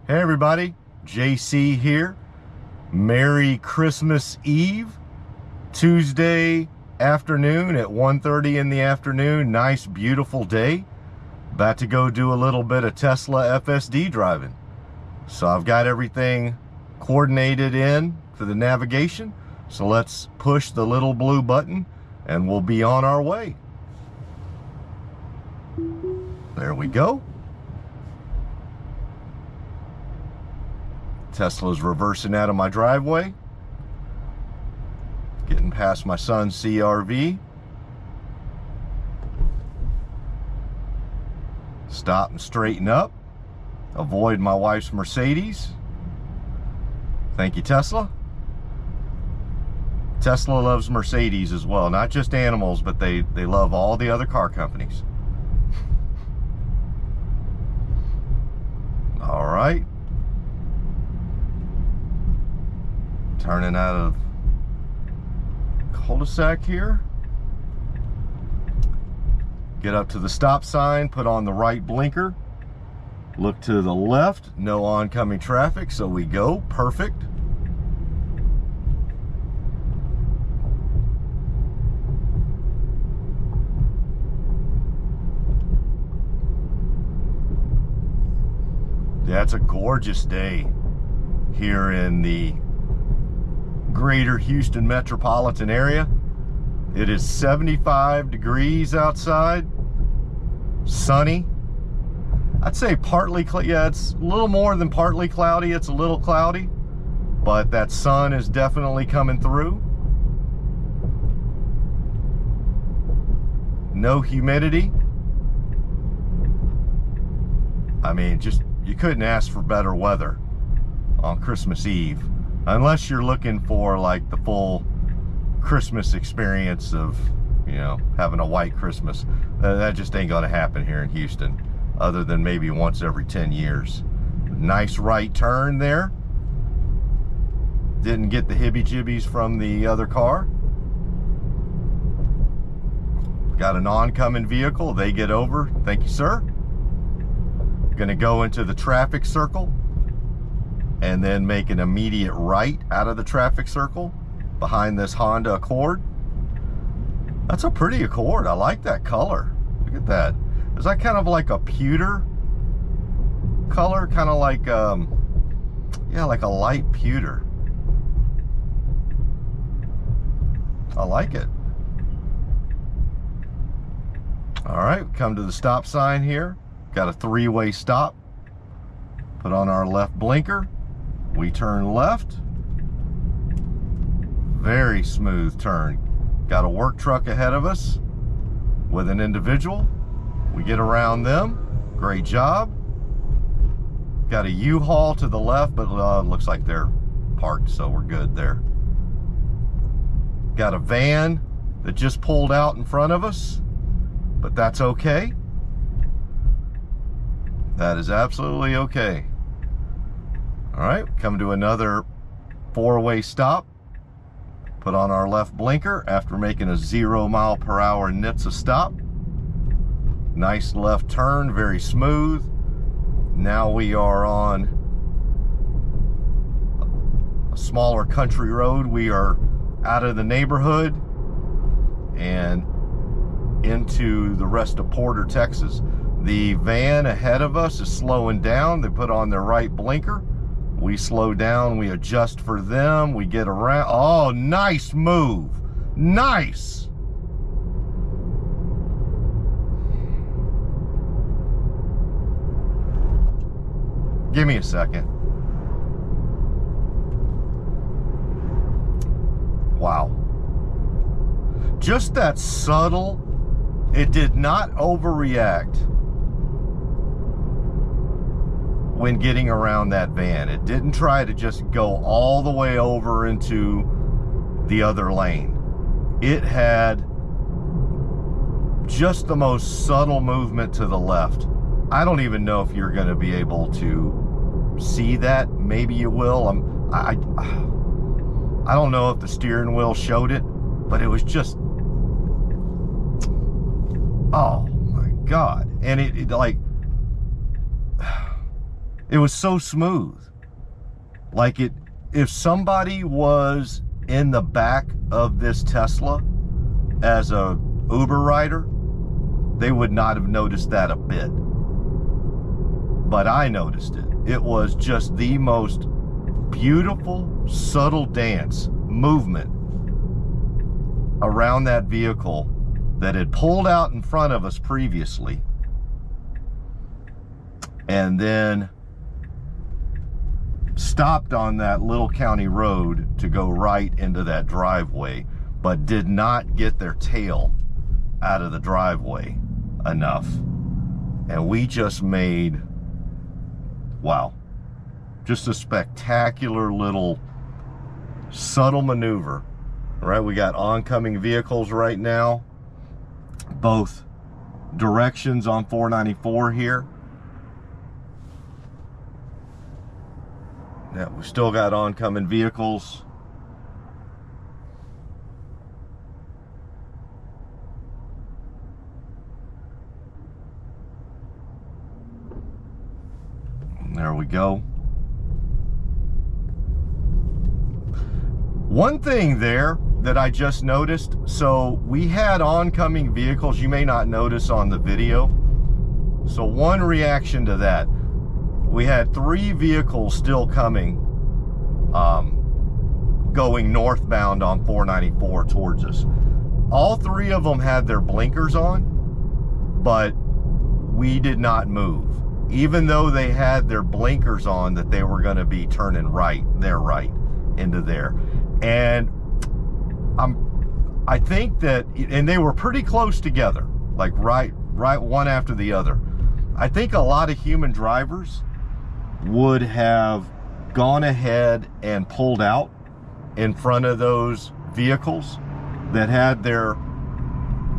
Hey everybody, JC here. Merry Christmas Eve. Tuesday afternoon at 1:30 in the afternoon. Nice, beautiful day. About to go do a little bit of Tesla FSD driving. So I've got everything coordinated in for the navigation. So let's push the little blue button and we'll be on our way. There we go. Tesla's reversing out of my driveway. Getting past my son's CRV. Stop and straighten up. Avoid my wife's Mercedes. Thank you, Tesla. Tesla loves Mercedes as well. Not just animals, but they love all the other car companies. All right. Turning out of cul-de-sac here. Get up to the stop sign, put on the right blinker. Look to the left, no oncoming traffic, so we go. Perfect. Yeah, it's a gorgeous day here in the greater Houston metropolitan area. It is 75 degrees outside, sunny. I'd say partly, yeah, it's a little more than partly cloudy. It's a little cloudy, but that sun is definitely coming through. No humidity. I mean, just, you couldn't ask for better weather on Christmas Eve. Unless you're looking for like the full Christmas experience of, you know, having a white Christmas. That just ain't gonna happen here in Houston, other than maybe once every 10 years. Nice right turn there. Didn't get the hibby-jibbies from the other car. Got an oncoming vehicle, they get over. Thank you, sir. Gonna go into the traffic circle and then make an immediate right out of the traffic circle behind this Honda Accord. That's a pretty Accord. I like that color. Look at that. Is that kind of like a pewter color? Kind of like, yeah, like a light pewter. I like it. All right, come to the stop sign here. Got a three-way stop. Put on our left blinker. We turn left. Very smooth turn. Got a work truck ahead of us with an individual. We get around them. Great job. Got a U-Haul to the left, but looks like they're parked, so we're good there. Got a van that just pulled out in front of us, but that's okay. That is absolutely okay. All right, come to another four-way stop. Put on our left blinker after making a 0 mph NHTSA stop. Nice left turn, very smooth. Now we are on a smaller country road. We are out of the neighborhood and into the rest of Porter, Texas. The van ahead of us is slowing down. They put on their right blinker. We slow down, we adjust for them, we get around. Oh, nice move. Nice. Give me a second. Wow. Just that subtle, it did not overreact when getting around that van. It didn't try to just go all the way over into the other lane. It had just the most subtle movement to the left. I don't even know if you're going to be able to see that. Maybe you will. I don't know if the steering wheel showed it, but it was just, oh my God. And it like, It was so smooth. Like if somebody was in the back of this Tesla as a Uber rider, they would not have noticed that a bit. But I noticed it. It was just the most beautiful, subtle dance movement around that vehicle that had pulled out in front of us previously, and then stopped on that little county road to go right into that driveway, but did not get their tail out of the driveway enough. And we just made, wow, just a spectacular little subtle maneuver. All right, we got oncoming vehicles right now, both directions on 494 here. Yeah, we still got oncoming vehicles. There we go. One thing there that I just noticed, so we had oncoming vehicles you may not notice on the video. So one reaction to that, we had 3 vehicles still coming, going northbound on 494 towards us. All 3 of them had their blinkers on, but we did not move. Even though they had their blinkers on that they were going to be turning right, their right, into there. And I think that, and they were pretty close together, like right one after the other. I think a lot of human drivers would have gone ahead and pulled out in front of those vehicles that had their,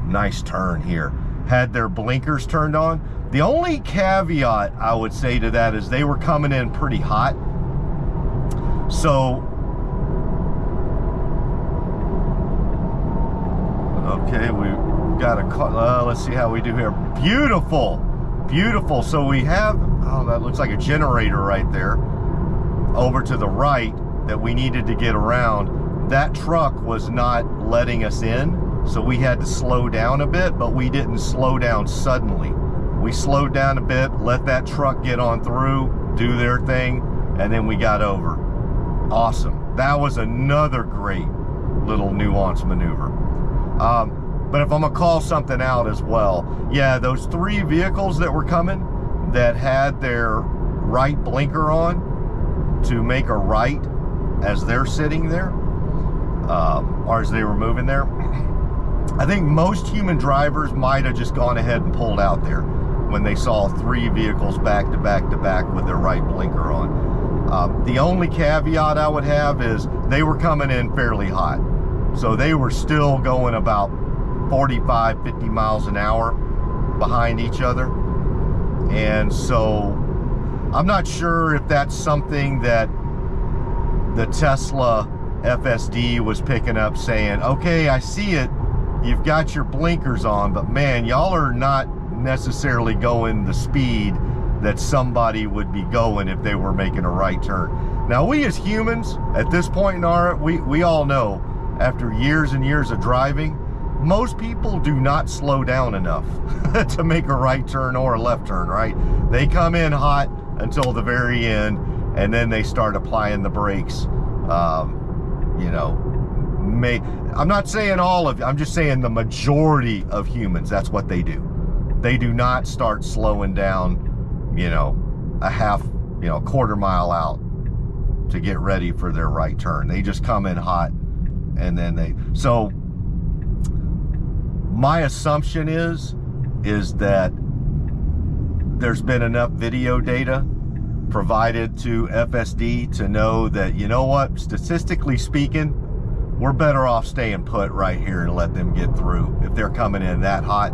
nice turn here, had their blinkers turned on. The only caveat I would say to that is they were coming in pretty hot. So, okay, we got a car. Let's see how we do here. Beautiful, beautiful. So we have, oh, that looks like a generator right there over to the right that we needed to get around. That truck was not letting us in, so we had to slow down a bit, but we didn't slow down suddenly. We slowed down a bit, let that truck get on through, do their thing, and then we got over. Awesome. That was another great little nuance maneuver. But if I'm gonna call something out as well, yeah, those 3 vehicles that were coming that had their right blinker on to make a right as they're sitting there, or as they were moving there, I think most human drivers might have just gone ahead and pulled out there when they saw 3 vehicles back to back to back with their right blinker on. The only caveat I would have is they were coming in fairly hot. So they were still going about 45, 50 miles an hour behind each other. And so I'm not sure if that's something that the Tesla FSD was picking up, saying, okay, I see it, you've got your blinkers on, but man, y'all are not necessarily going the speed that somebody would be going if they were making a right turn. Now, we as humans at this point in our, we all know, after years and years of driving, most people do not slow down enough to make a right turn or a left turn, right? They come in hot until the very end, and then they start applying the brakes. You know, I'm not saying all of, I'm just saying the majority of humans, that's what they do. They do not start slowing down, you know, a quarter mile out to get ready for their right turn. They just come in hot, and then so my assumption is that there's been enough video data provided to FSD to know that, you know what, statistically speaking, we're better off staying put right here and let them get through if they're coming in that hot.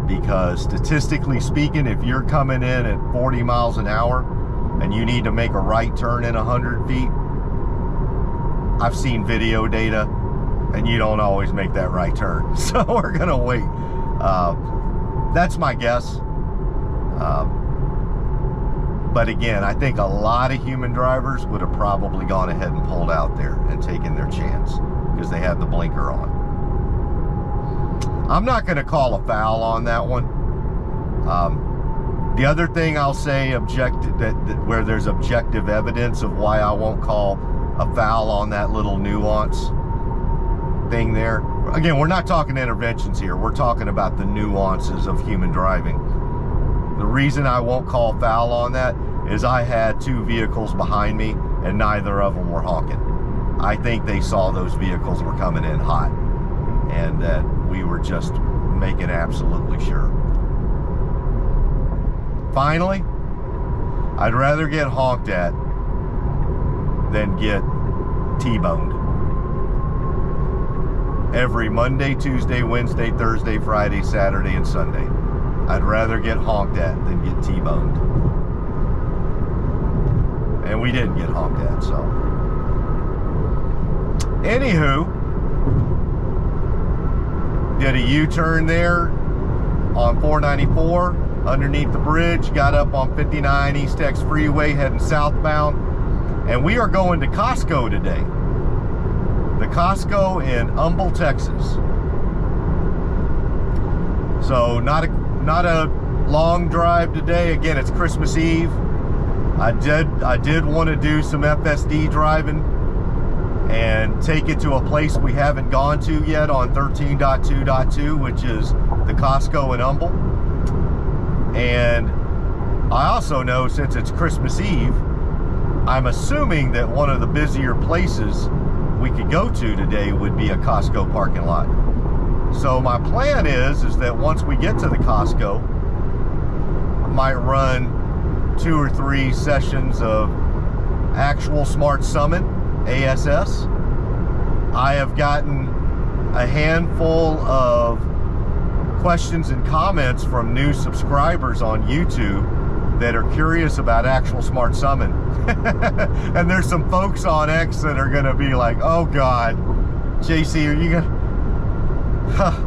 Because statistically speaking, if you're coming in at 40 miles an hour and you need to make a right turn in 100 feet, I've seen video data, and you don't always make that right turn. So we're gonna wait. That's my guess. But again, I think a lot of human drivers would have probably gone ahead and pulled out there and taken their chance because they had the blinker on. I'm not going to call a foul on that one. The other thing I'll say, where there's objective evidence of why I won't call a foul on that little nuance thing there. Again, we're not talking interventions here. We're talking about the nuances of human driving. The reason I won't call foul on that is I had two vehicles behind me and neither of them were honking. I think they saw those vehicles were coming in hot and that we were just making absolutely sure. Finally, I'd rather get honked at than get T-boned. Every Monday, Tuesday, Wednesday, Thursday, Friday, Saturday, and Sunday. I'd rather get honked at than get T-boned. And we didn't get honked at, so. Anywho, did a U-turn there on 494 underneath the bridge, got up on 59 East X Freeway heading southbound, and we are going to Costco today. The Costco in Humble, Texas. So not a long drive today. Again, it's Christmas Eve. I did want to do some FSD driving and take it to a place we haven't gone to yet on 13.2.2, which is the Costco in Humble. And I also know, since it's Christmas Eve, I'm assuming that one of the busier places we could go to today would be a Costco parking lot. So my plan is that once we get to the Costco, I might run 2 or 3 sessions of actual Smart Summon, A.S.S. I have gotten a handful of questions and comments from new subscribers on YouTube that are curious about actual Smart Summon. And there's some folks on X that are gonna be like, oh God, JC, are you gonna,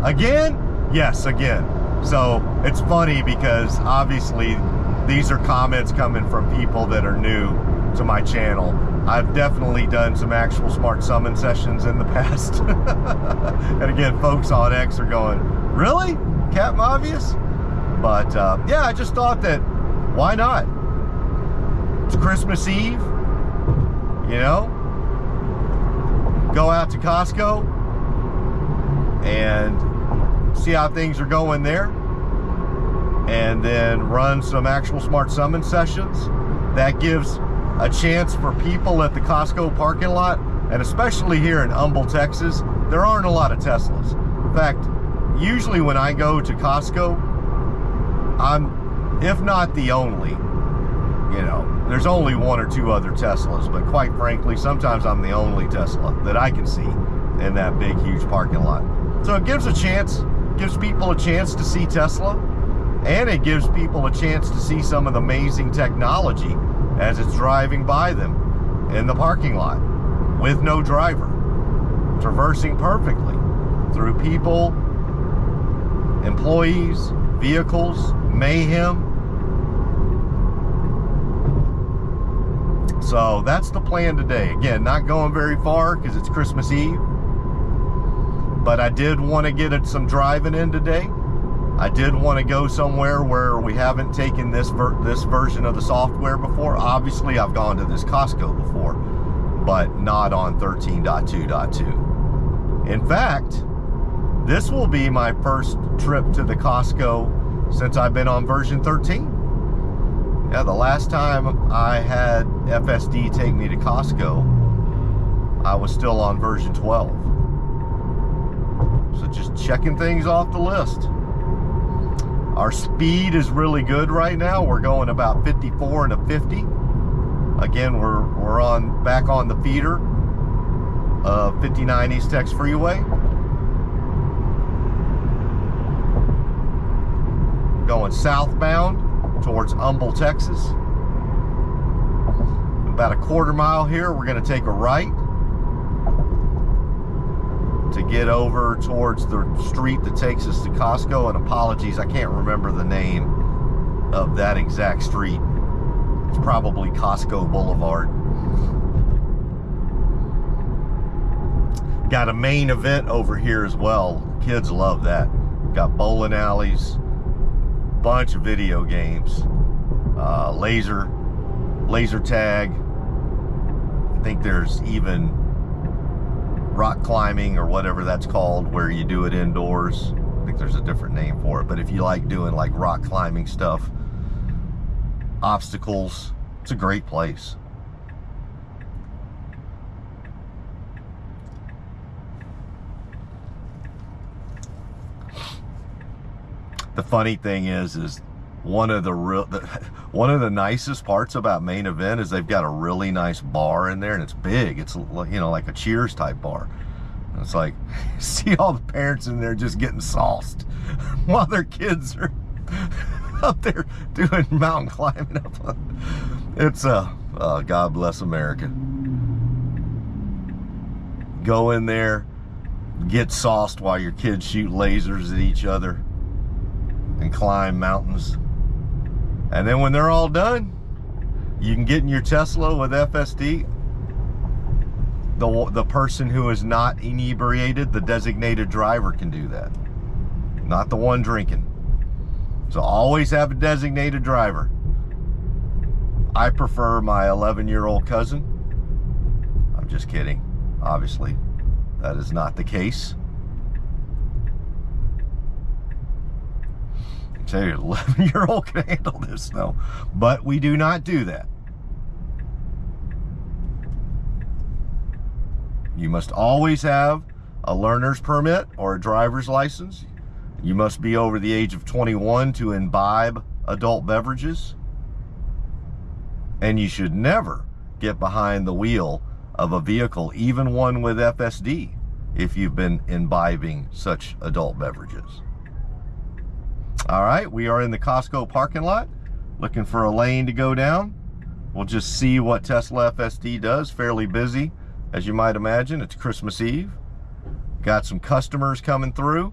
again? Yes, again. So it's funny because obviously these are comments coming from people that are new to my channel. I've definitely done some actual Smart Summon sessions in the past. And again, folks on X are going, really? Captain Obvious? But yeah, I just thought that, why not? It's Christmas Eve, you know? Go out to Costco and see how things are going there, and then run some actual Smart Summon sessions. That gives a chance for people at the Costco parking lot, and especially here in Humble, Texas, there aren't a lot of Teslas. In fact, usually when I go to Costco, I'm, if not the only, you know, there's only 1 or 2 other Teslas, but quite frankly, sometimes I'm the only Tesla that I can see in that big, huge parking lot. So it gives a chance, gives people a chance to see Tesla, and it gives people a chance to see some of the amazing technology as it's driving by them in the parking lot with no driver, traversing perfectly through people, employees, vehicles, mayhem. So that's the plan today. Again, not going very far because it's Christmas Eve, but I did want to get some driving in today. I did want to go somewhere where we haven't taken this version of the software before. Obviously, I've gone to this Costco before, but not on 13.2.2. In fact, this will be my first trip to the Costco since I've been on version 13. Yeah, the last time I had FSD take me to Costco, I was still on version 12. So just checking things off the list. Our speed is really good right now. We're going about 54 and a 50. Again, we're back on the feeder of 59 East X Freeway. Going southbound towards Humble, Texas. About a 1/4 mile here, we're going to take a right to get over towards the street that takes us to Costco. And apologies, I can't remember the name of that exact street. It's probably Costco Boulevard. Got a main event over here as well. Kids love that. Got bowling alleys, bunch of video games, laser tag. I think there's even rock climbing or whatever that's called, where you do it indoors. I think there's a different name for it, but if you like doing like rock climbing stuff, obstacles, it's a great place. The funny thing is one of the nicest parts about Main Event is they've got a really nice bar in there, and it's big. It's, you know, like a Cheers type bar. And it's like, see all the parents in there just getting sauced while their kids are up there doing mountain climbing up. It's God bless America. Go in there, get sauced while your kids shoot lasers at each other and climb mountains. And then when they're all done, you can get in your Tesla with FSD. The person who is not inebriated, the designated driver, can do that. Not the one drinking. So always have a designated driver. I prefer my 11-year-old cousin. I'm just kidding. Obviously, that is not the case. Tell you, 11-year-old can handle this though, but we do not do that. You must always have a learner's permit or a driver's license. You must be over the age of 21 to imbibe adult beverages. And you should never get behind the wheel of a vehicle, even one with FSD, if you've been imbibing such adult beverages. All right, we are in the Costco parking lot, looking for a lane to go down. We'll just see what Tesla FSD does. Fairly busy, as you might imagine. It's Christmas Eve. Got some customers coming through.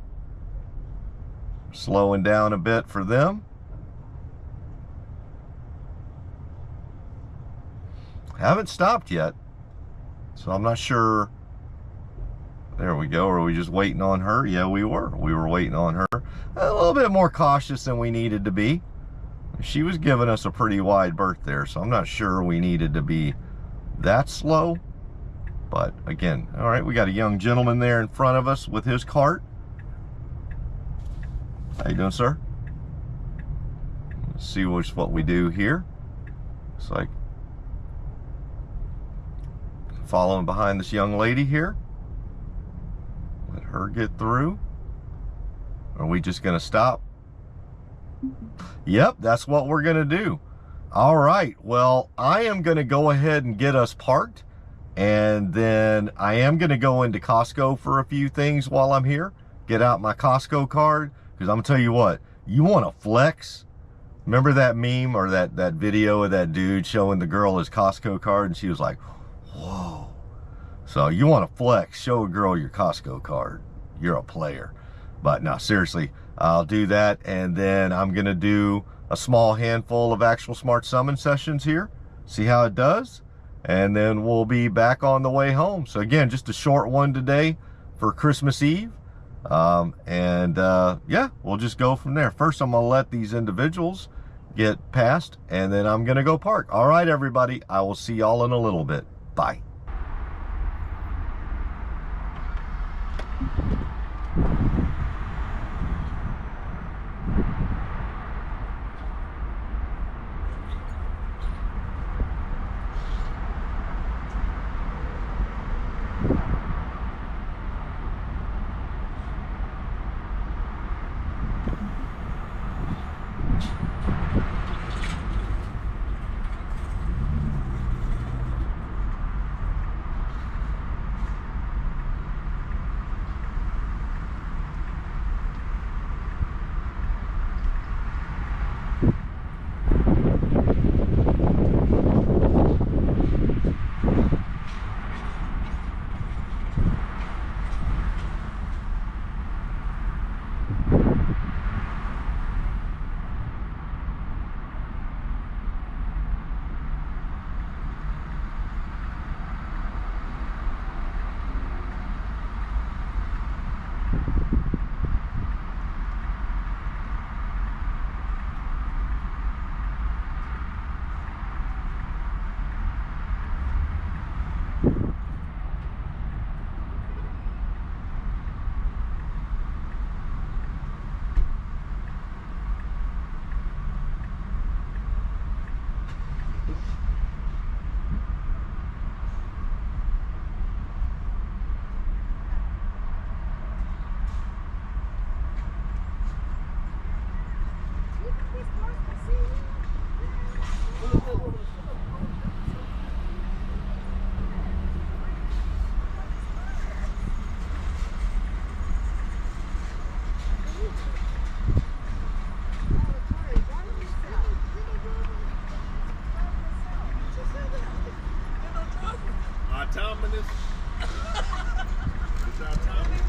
Slowing down a bit for them. Haven't stopped yet, so I'm not sure. There we go. Are we just waiting on her? Yeah, we were. We were waiting on her. A little bit more cautious than we needed to be. She was giving us a pretty wide berth there, so I'm not sure we needed to be that slow. But again, all right, we got a young gentleman there in front of us with his cart. How you doing, sir? Let's see what we do here. It's like following behind this young lady here. Let her get through. Are we just gonna stop? Yep, that's what we're gonna do. All right, well, I am gonna go ahead and get us parked, and then I am gonna go into Costco for a few things while I'm here. Get out my Costco card, because I'm gonna tell you what, you wanna flex. Remember that meme or that video of that dude showing the girl his Costco card, and she was like, whoa. So you want to flex, show a girl your Costco card. You're a player. But no, seriously, I'll do that, and then I'm gonna do a small handful of actual smart summon sessions here, see how it does, and then we'll be back on the way home. So again, just a short one today for Christmas Eve. Yeah, we'll just go from there. First, I'm gonna let these individuals get past, and then I'm gonna go park. All right, everybody, I will see y'all in a little bit. Bye. timing this? Is our timing?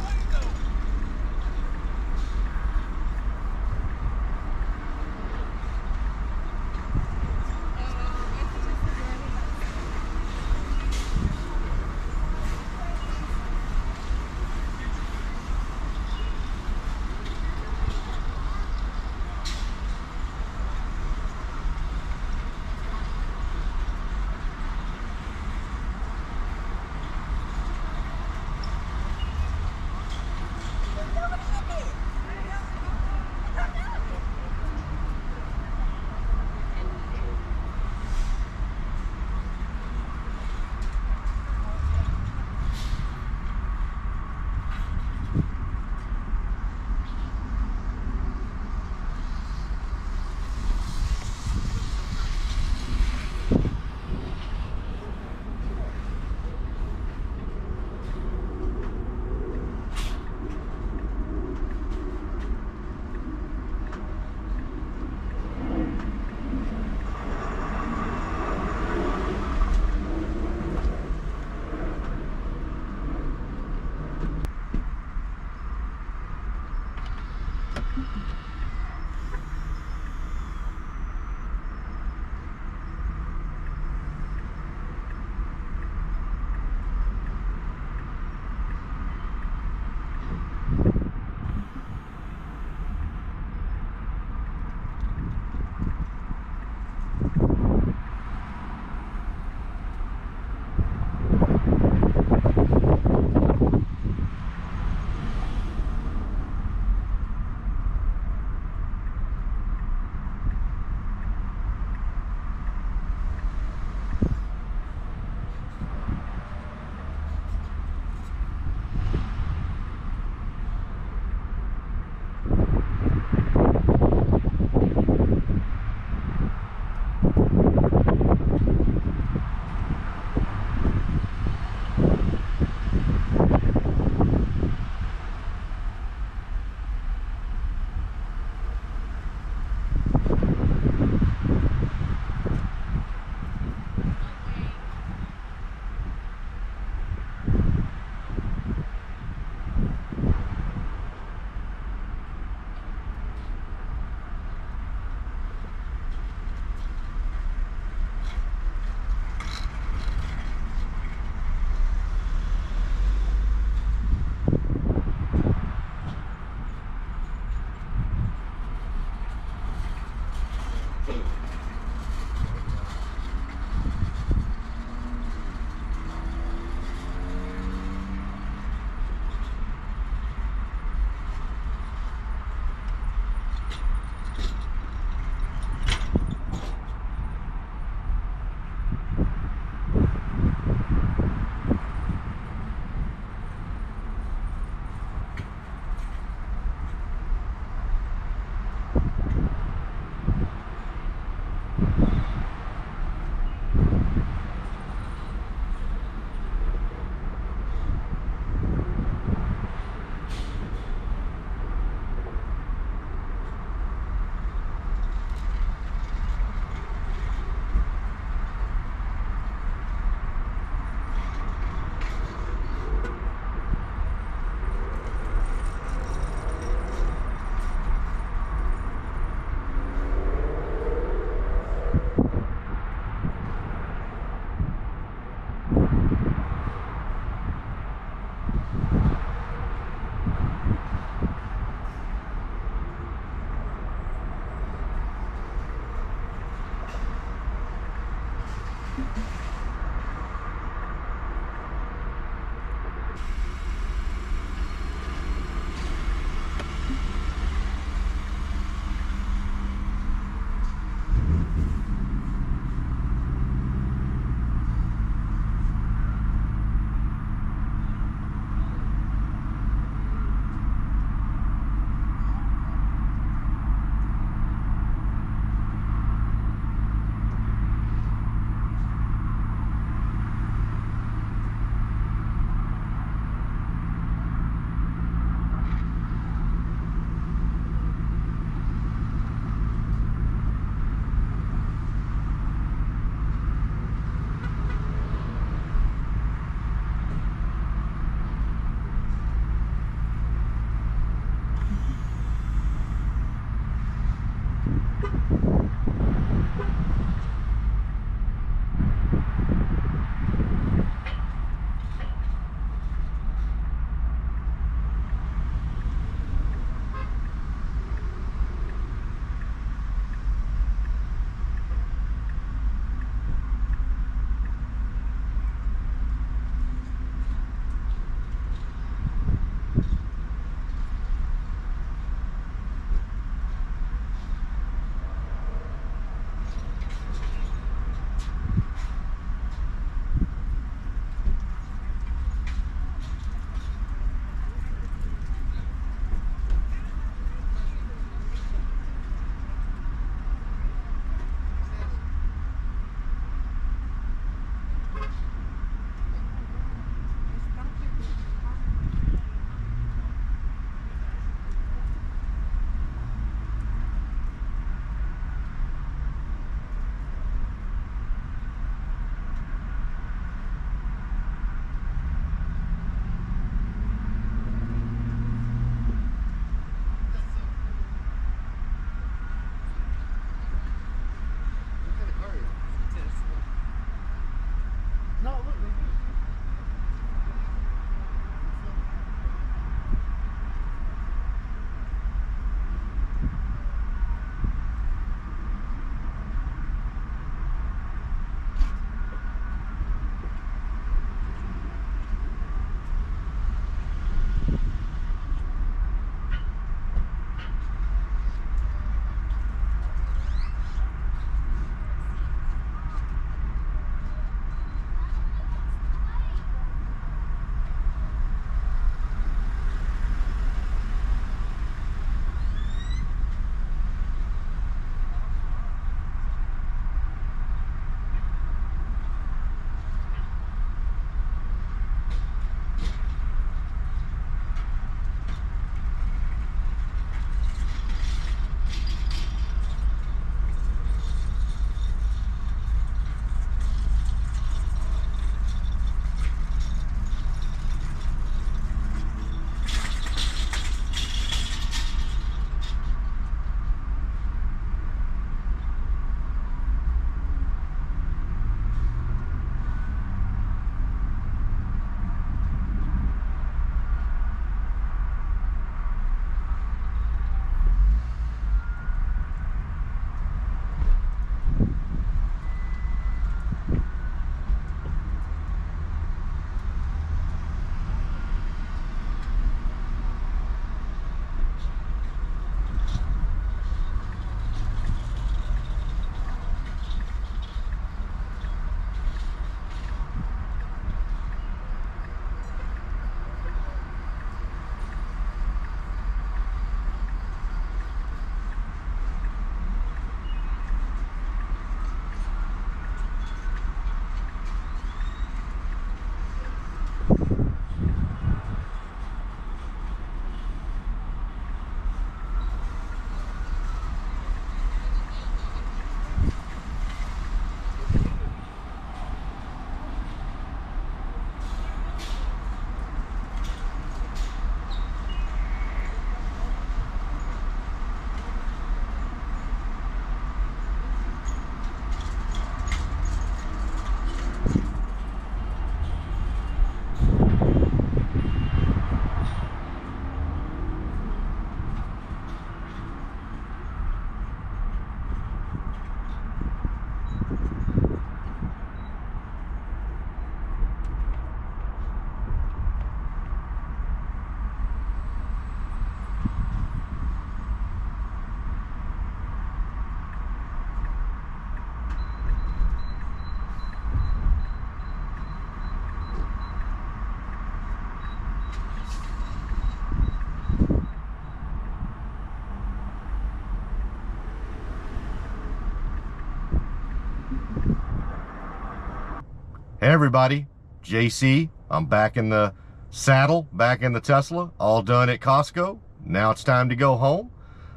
Hey everybody, JC. I'm back in the saddle, back in the Tesla, all done at Costco. Now it's time to go home.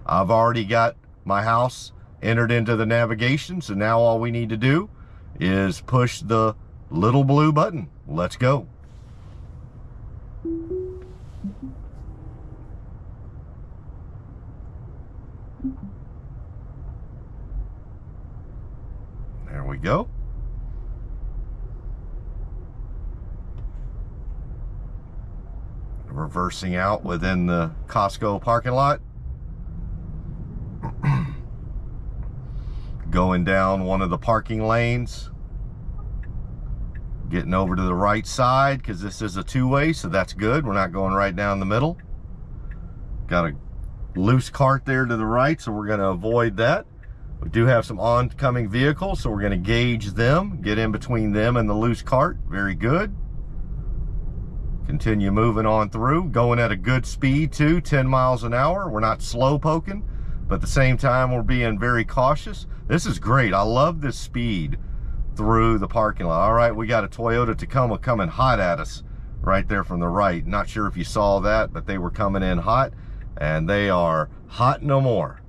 I've already got my house entered into the navigation, so now all we need to do is push the little blue button. Let's go. There we go. Reversing out within the Costco parking lot. Going down one of the parking lanes. Getting over to the right side because this is a two-way, so that's good. We're not going right down the middle. Got a loose cart there to the right, so we're going to avoid that. We do have some oncoming vehicles, so we're going to gauge them, get in between them and the loose cart. Very good. Continue moving on through, going at a good speed too, 10 miles an hour. We're not slow poking, but at the same time, we're being very cautious. This is great. I love this speed through the parking lot. All right, we got a Toyota Tacoma coming hot at us right there from the right. Not sure if you saw that, but they were coming in hot, and they are hot no more.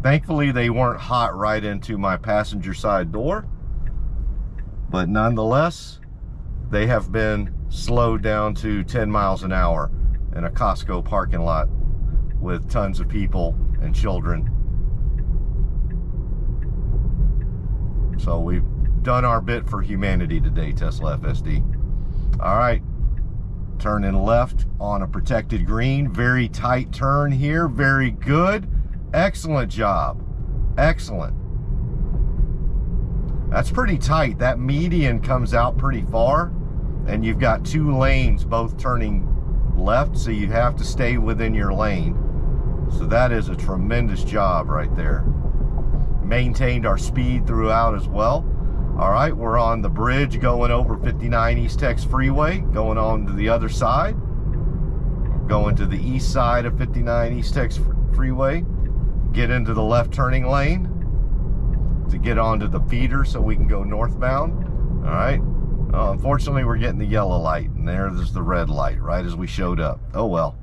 Thankfully, they weren't hot right into my passenger side door, but nonetheless, they have been slowed down to 10 miles an hour in a Costco parking lot with tons of people and children. So we've done our bit for humanity today, Tesla FSD. All right, turning left on a protected green. Very tight turn here, very good. Excellent job, excellent. That's pretty tight. That median comes out pretty far, and you've got two lanes both turning left, so you have to stay within your lane. So that is a tremendous job right there. Maintained our speed throughout as well. All right, we're on the bridge going over 59 East Tex Freeway, going on to the other side. We're going to the east side of 59 East Tex Freeway. Get into the left turning lane to get onto the feeder so we can go northbound. All right. Unfortunately, we're getting the yellow light, and there's the red light right as we showed up. Oh well,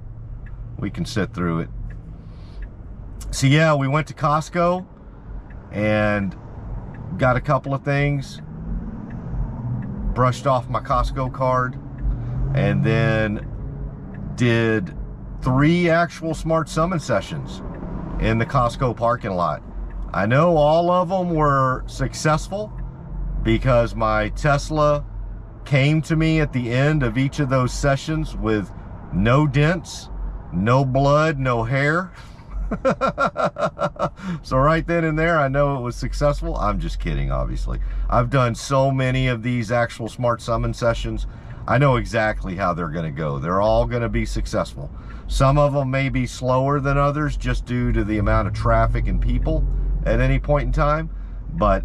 we can sit through it. So yeah, we went to Costco and got a couple of things, brushed off my Costco card, and then did 3 actual smart summon sessions in the Costco parking lot. I know all of them were successful because my Tesla came to me at the end of each of those sessions with no dents, no blood, no hair. So right then and there, I know it was successful. I'm just kidding, obviously. I've done so many of these actual smart summon sessions. I know exactly how they're going to go. They're all going to be successful. Some of them may be slower than others just due to the amount of traffic and people at any point in time, but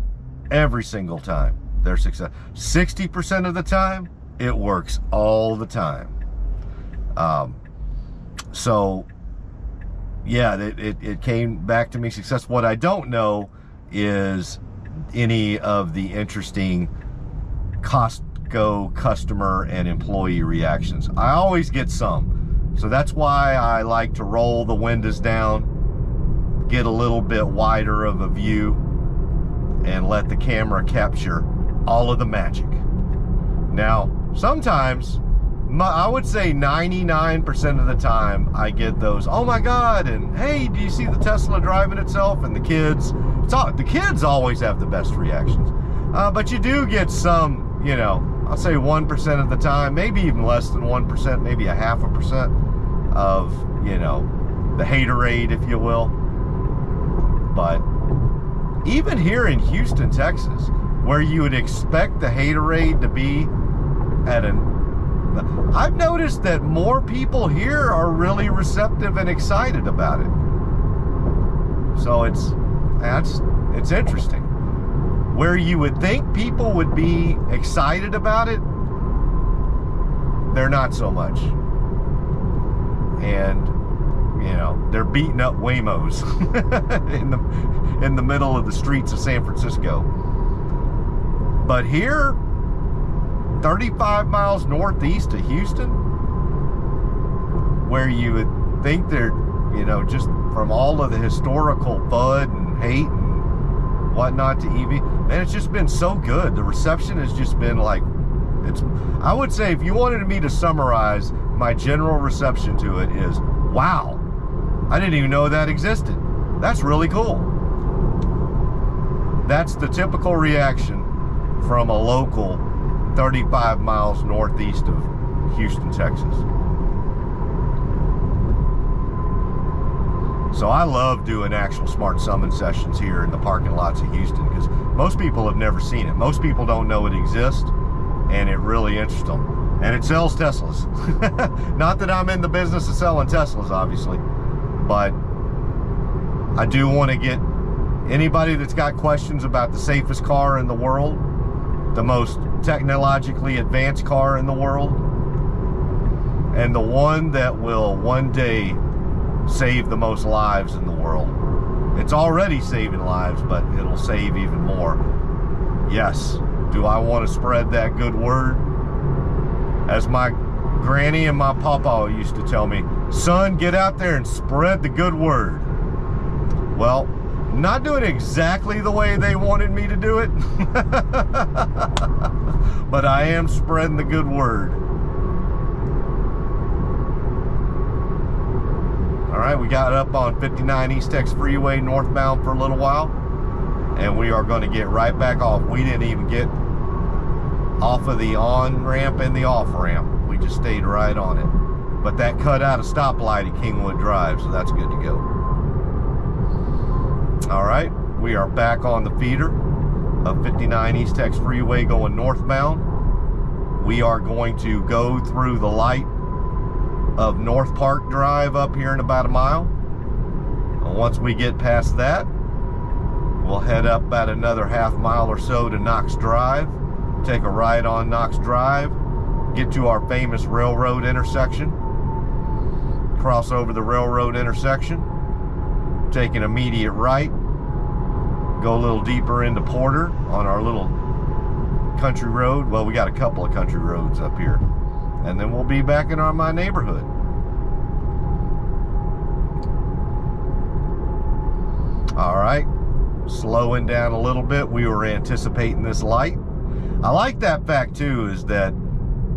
every single time they're successful. 60% of the time, it works all the time. So yeah, it came back to me successful. What I don't know is any of the interesting Costco customer and employee reactions. I always get some. So that's why I like to roll the windows down, get a little bit wider of a view, and let the camera capture all of the magic. Now, sometimes, I would say 99% of the time, I get those, oh my God, and hey, do you see the Tesla driving itself? And the kids, the kids always have the best reactions. But you do get some, you know, I'll say 1% of the time, maybe even less than 1%, maybe a 0.5% of, you know, the haterade, if you will. But even here in Houston, Texas, where you would expect the haterade to be at I've noticed that more people here are really receptive and excited about it. So it's interesting. Where you would think people would be excited about it, they're not so much. And, you know, they're beating up Waymos in the middle of the streets of San Francisco. But here, 35 miles northeast of Houston, where you would think they're, you know, just from all of the historical FUD and hate and whatnot to EV, man, it's just been so good. The reception has just been like, I would say if you wanted me to summarize my general reception to it is, wow, I didn't even know that existed. That's really cool. That's the typical reaction from a local 35 miles northeast of Houston, Texas. So I love doing actual Smart Summon sessions here in the parking lots of Houston because most people have never seen it. Most people don't know it exists, and it really interests them. And it sells Teslas. Not that I'm in the business of selling Teslas, obviously, but I do want to get anybody that's got questions about the safest car in the world, the most technologically advanced car in the world, and the one that will one day save the most lives in the world. It's already saving lives, but it'll save even more. Yes. Do I want to spread that good word? As my granny and my papa used to tell me, son, get out there and spread the good word. Well, not doing exactly the way they wanted me to do it, but I am spreading the good word. All right, we got up on 59 East Tex Freeway northbound for a little while, and we are going to get right back off. We didn't even get off of the on-ramp and the off-ramp. We just stayed right on it. But that cut out a stoplight at Kingwood Drive, so that's good to go. All right, we are back on the feeder of 59 East Tex Freeway going northbound. We are going to go through the light of North Park Drive up here in about a mile. And once we get past that, we'll head up about another half mile or so to Knox Drive, take a right on Knox Drive, get to our famous railroad intersection, cross over the railroad intersection, take an immediate right, go a little deeper into Porter on our little country road. Well, we got a couple of country roads up here. And then we'll be back in my neighborhood. All right, slowing down a little bit. We were anticipating this light. I like that fact too, is that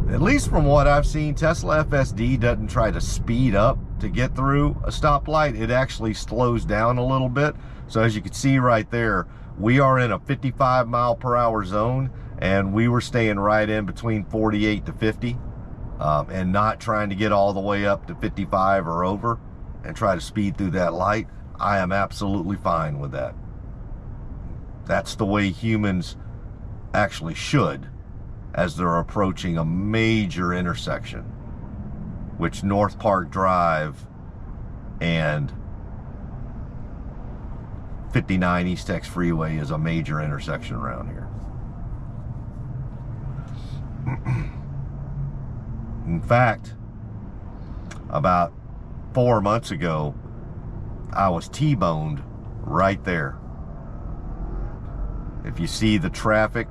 at least from what I've seen, Tesla FSD doesn't try to speed up to get through a stoplight. It actually slows down a little bit. So as you can see right there, we are in a 55 mile per hour zone, and we were staying right in between 48 to 50. And not trying to get all the way up to 55 or over and try to speed through that light. I am absolutely fine with that. That's the way humans actually should as they're approaching a major intersection, which North Park Drive and 59 East Tex Freeway is a major intersection around here. In fact, about 4 months ago, I was T-boned right there. If you see the traffic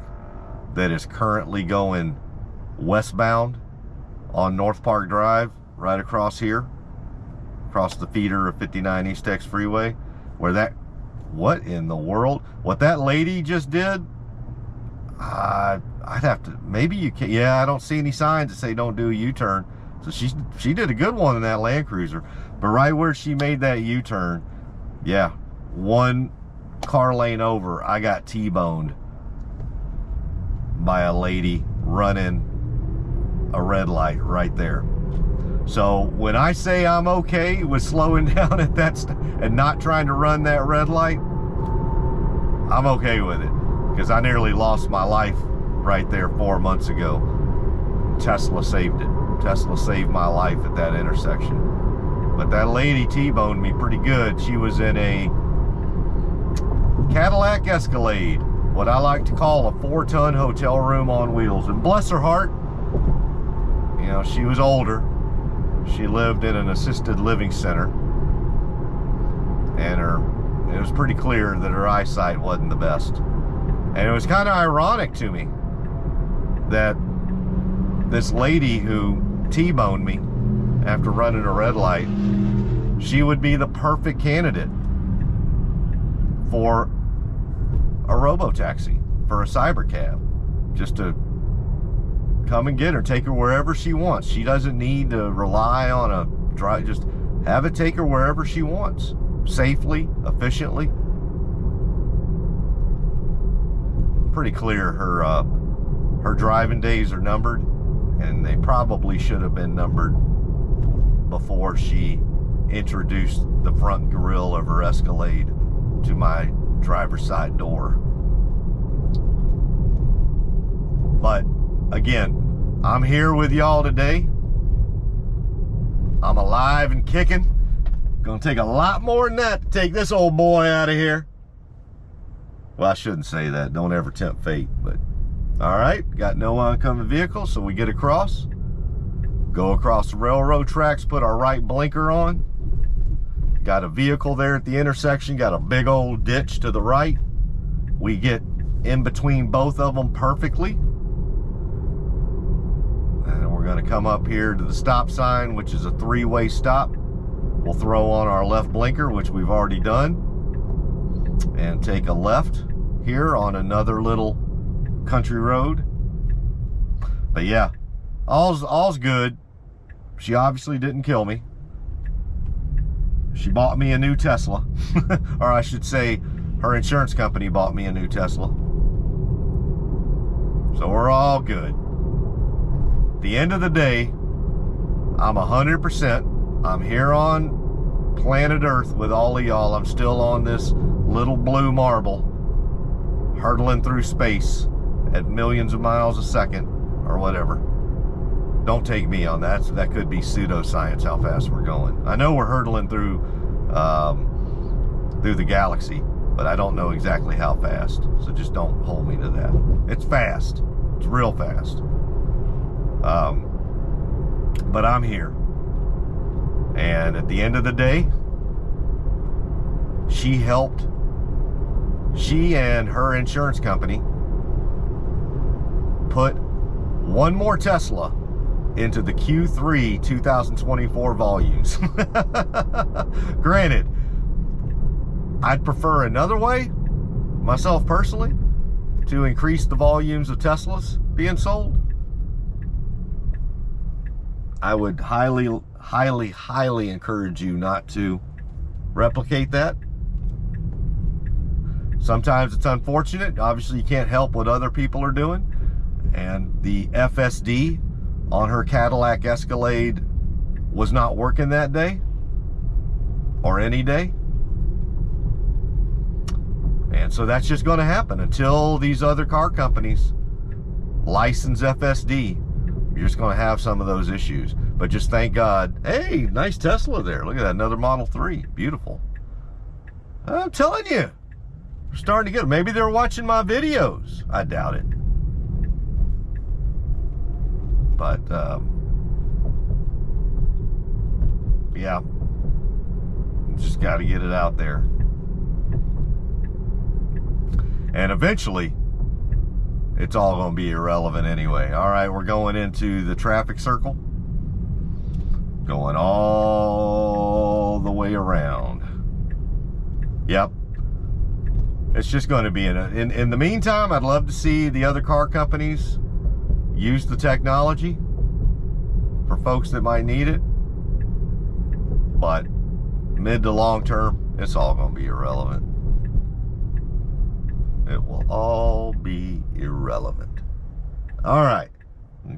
that is currently going westbound on North Park Drive, right across here, across the feeder of 59 East Tex Freeway, where that, what in the world? What that lady just did, I'd have to, maybe you can, yeah, I don't see any signs that say don't do a U-turn. So she did a good one in that Land Cruiser. But right where she made that U-turn, yeah, one car lane over, I got T-boned by a lady running a red light right there. So when I say I'm okay with slowing down at that and not trying to run that red light, I'm okay with it, because I nearly lost my life right there 4 months ago. Tesla saved it. Tesla saved my life at that intersection. But that lady T-boned me pretty good. She was in a Cadillac Escalade, what I like to call a 4-ton hotel room on wheels. And bless her heart, you know, she was older. She lived in an assisted living center, and it was pretty clear that her eyesight wasn't the best. And it was kind of ironic to me that this lady who T-boned me after running a red light, she would be the perfect candidate for a robo-taxi, for a cyber cab, just to come and get her, take her wherever she wants. She doesn't need to rely on a drive, just have it take her wherever she wants, safely, efficiently. Pretty clear her driving days are numbered, and they probably should have been numbered before she introduced the front grille of her Escalade to my driver's side door. But again, I'm here with y'all today. I'm alive and kicking. Gonna take a lot more than that to take this old boy out of here. Well, I shouldn't say that. Don't ever tempt fate, but all right, got no oncoming vehicle, so we get across, go across the railroad tracks, put our right blinker on. Got a vehicle there at the intersection, got a big old ditch to the right. We get in between both of them perfectly. And we're gonna come up here to the stop sign, which is a three-way stop. We'll throw on our left blinker, which we've already done, and take a left here on another little country road. But yeah, all's good. She obviously didn't kill me. She bought me a new Tesla. Or I should say, her insurance company bought me a new Tesla. So we're all good. At the end of the day, I'm 100%. I'm here on planet Earth with all of y'all. I'm still on this little blue marble, hurtling through space at millions of miles a second, or whatever. Don't take me on that. That could be pseudoscience how fast we're going. I know we're hurtling through the galaxy, but I don't know exactly how fast. So just don't hold me to that. It's fast. It's real fast. But I'm here. And at the end of the day, she and her insurance company put one more Tesla into the Q3 2024 volumes. Granted, I'd prefer another way, myself personally, to increase the volumes of Teslas being sold. I would highly encourage you not to replicate that. Sometimes it's unfortunate. Obviously, you can't help what other people are doing. And the FSD on her Cadillac Escalade was not working that day or any day. And so that's just going to happen until these other car companies license FSD. You're just going to have some of those issues. But just thank God. Hey, nice Tesla there. Look at that, another Model 3. Beautiful. I'm telling you, we're starting to get it. Maybe they're watching my videos. I doubt it. But, yeah. Just got to get it out there. And eventually, it's all going to be irrelevant anyway. All right, we're going into the traffic circle. Going all the way around. Yep. It's just going to be in the meantime, I'd love to see the other car companies use the technology for folks that might need it. But mid to long term, it's all going to be irrelevant. It will all be irrelevant. All right,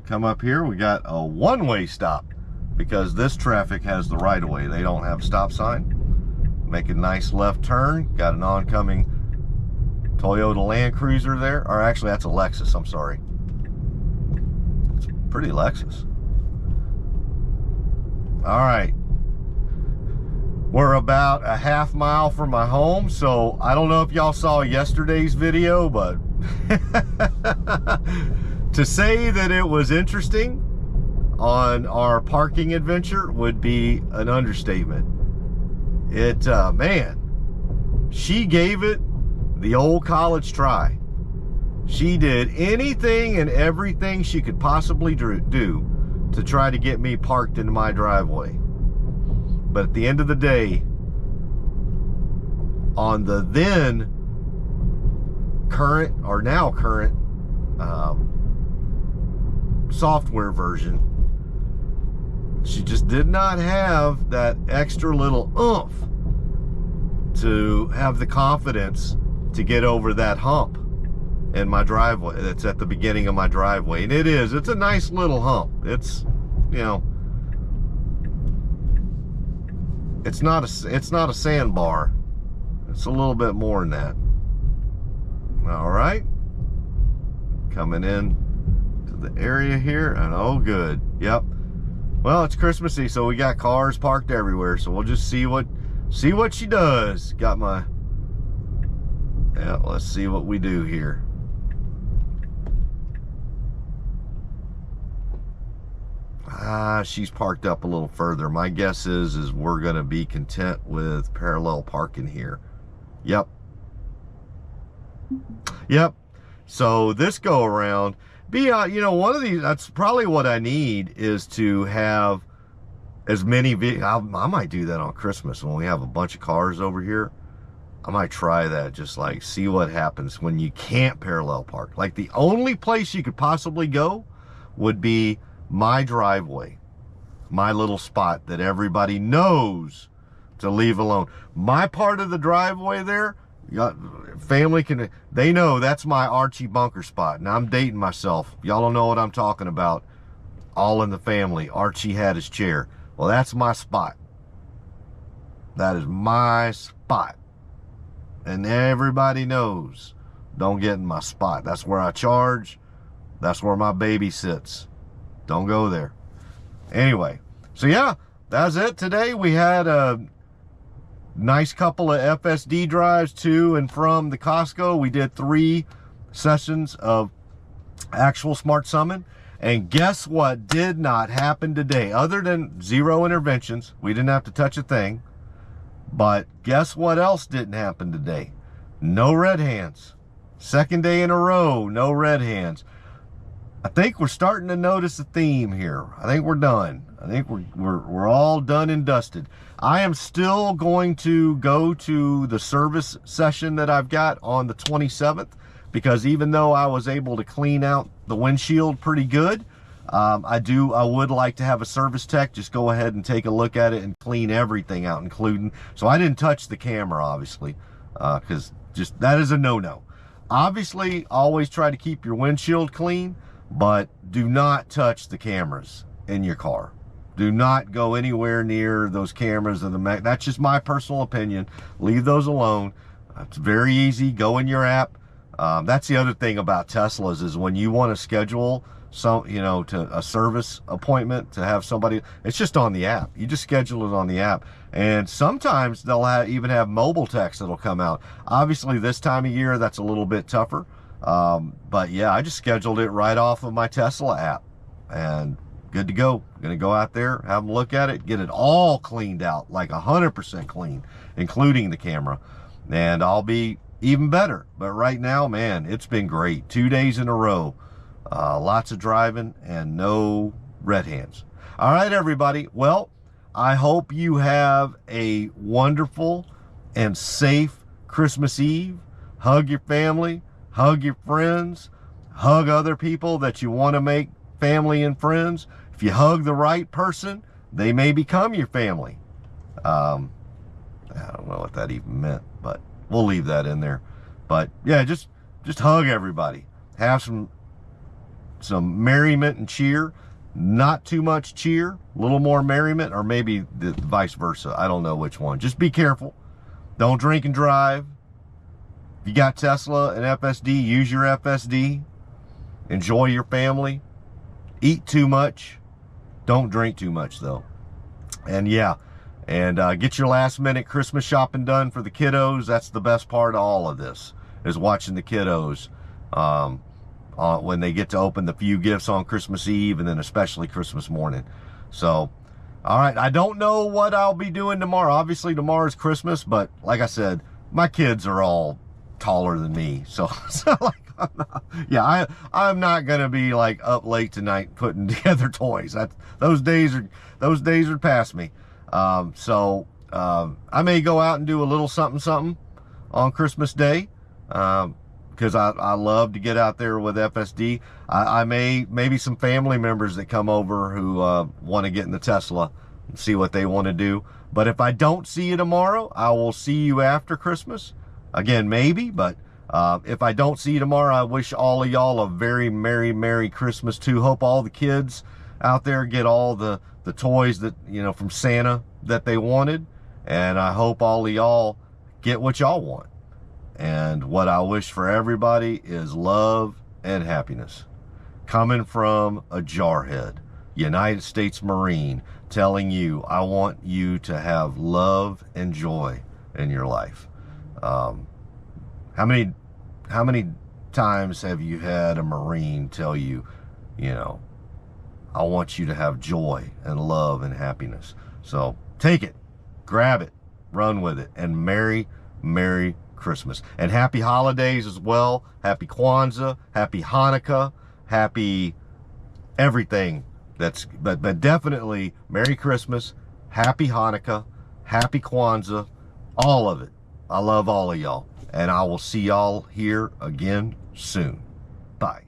come up here. We got a one-way stop because this traffic has the right-of-way. They don't have a stop sign. Make a nice left turn. Got an oncoming Toyota Land Cruiser there. Or actually, that's a Lexus. I'm sorry. It's pretty Lexus. All right. We're about a half mile from my home, so I don't know if y'all saw yesterday's video, but to say that it was interesting on our parking adventure would be an understatement. Man, she gave it the old college try. She did anything and everything she could possibly do to try to get me parked in my driveway. But at the end of the day, on the then current, or now current, software version, she just did not have that extra little oomph to have the confidence to get over that hump in my driveway. That's at the beginning of my driveway, and it's a nice little hump. It's, you know, it's not a sandbar. It's a little bit more than that. All right, coming in to the area here, and oh good, yep. Well, it's Christmassy, so we got cars parked everywhere, so we'll just see what she does. Got my, yeah, let's see what we do here. She's parked up a little further. My guess is we're gonna be content with parallel parking here. Yep. So this go around, you know, one of these, that's probably what I need, is to have as many I might do that on Christmas when we have a bunch of cars over here. I might try that, just like see what happens when you can't parallel park. Like the only place you could possibly go would be my driveway, my little spot that everybody knows to leave alone. My part of the driveway there, family they know that's my Archie bunker spot. And I'm dating myself. Y'all don't know what I'm talking about. All in the family, Archie had his chair. Well, that's my spot. That is my spot. And everybody knows, don't get in my spot. That's where I charge. That's where my baby sits. Don't go there. Anyway, so yeah, that's it today. We had a nice couple of FSD drives to and from the Costco. We did 3 sessions of actual Smart Summon. And guess what did not happen today? Other than 0 interventions, we didn't have to touch a thing. But guess what else didn't happen today? No red hands. Second day in a row, no red hands. I think we're starting to notice a theme here. I think we're done. I think we're all done and dusted. I am still going to go to the service session that I've got on the 27th, because even though I was able to clean out the windshield pretty good, I would like to have a service tech just go ahead and take a look at it and clean everything out, including, so I didn't touch the camera, obviously, because just that is a no-no. Obviously, always try to keep your windshield clean, but do not touch the cameras in your car. Do not go anywhere near those cameras of the Mac. That's just my personal opinion. Leave those alone. It's very easy. Go in your app. That's the other thing about Teslas, is when you want to schedule to a service appointment to have somebody, it's just on the app. You just schedule it on the app. And sometimes they'll even have mobile techs that'll come out. Obviously this time of year, that's a little bit tougher. But yeah, I just scheduled it right off of my Tesla app and good to go. I'm gonna go out there, have them look at it, get it all cleaned out, like 100% clean, including the camera, and I'll be even better. But right now, man, it's been great. 2 days in a row. Lots of driving and no red hands. All right, everybody. Well, I hope you have a wonderful and safe Christmas Eve. Hug your family, hug your friends, hug other people that you want to make family and friends. If you hug the right person, they may become your family. I don't know what that even meant, but we'll leave that in there. But yeah, just hug everybody. Have some merriment and cheer. Not too much cheer, a little more merriment, or maybe the vice versa. I don't know which one. Just be careful. Don't drink and drive. If you got Tesla and FSD, use your FSD. Enjoy your family. Eat too much. Don't drink too much, though. And yeah, and get your last minute Christmas shopping done for the kiddos. That's the best part of all of this, is watching the kiddos when they get to open the few gifts on Christmas Eve, and then especially Christmas morning. So, all right, I don't know what I'll be doing tomorrow. Obviously tomorrow's Christmas, but like I said, my kids are all taller than me, so like Yeah, I'm not gonna be like up late tonight putting together toys. Those days are past me. I may go out and do a little something on Christmas Day, because I love to get out there with FSD. Maybe some family members that come over who want to get in the Tesla and see what they want to do. But if I don't see you tomorrow, I will see you after Christmas. Again, maybe, but if I don't see you tomorrow, I wish all of y'all a very Merry Christmas too. Hope all the kids out there get all the toys that, you know, from Santa that they wanted. And I hope all of y'all get what y'all want. And what I wish for everybody is love and happiness. Coming from a jarhead, United States Marine, telling you, I want you to have love and joy in your life. How many times have you had a Marine tell you, you know, I want you to have joy and love and happiness? So take it, grab it, run with it, and Merry Christmas. And happy holidays as well. Happy Kwanzaa, happy Hanukkah, happy everything. But definitely Merry Christmas, happy Hanukkah, happy Kwanzaa, all of it. I love all of y'all. And I will see y'all here again soon. Bye.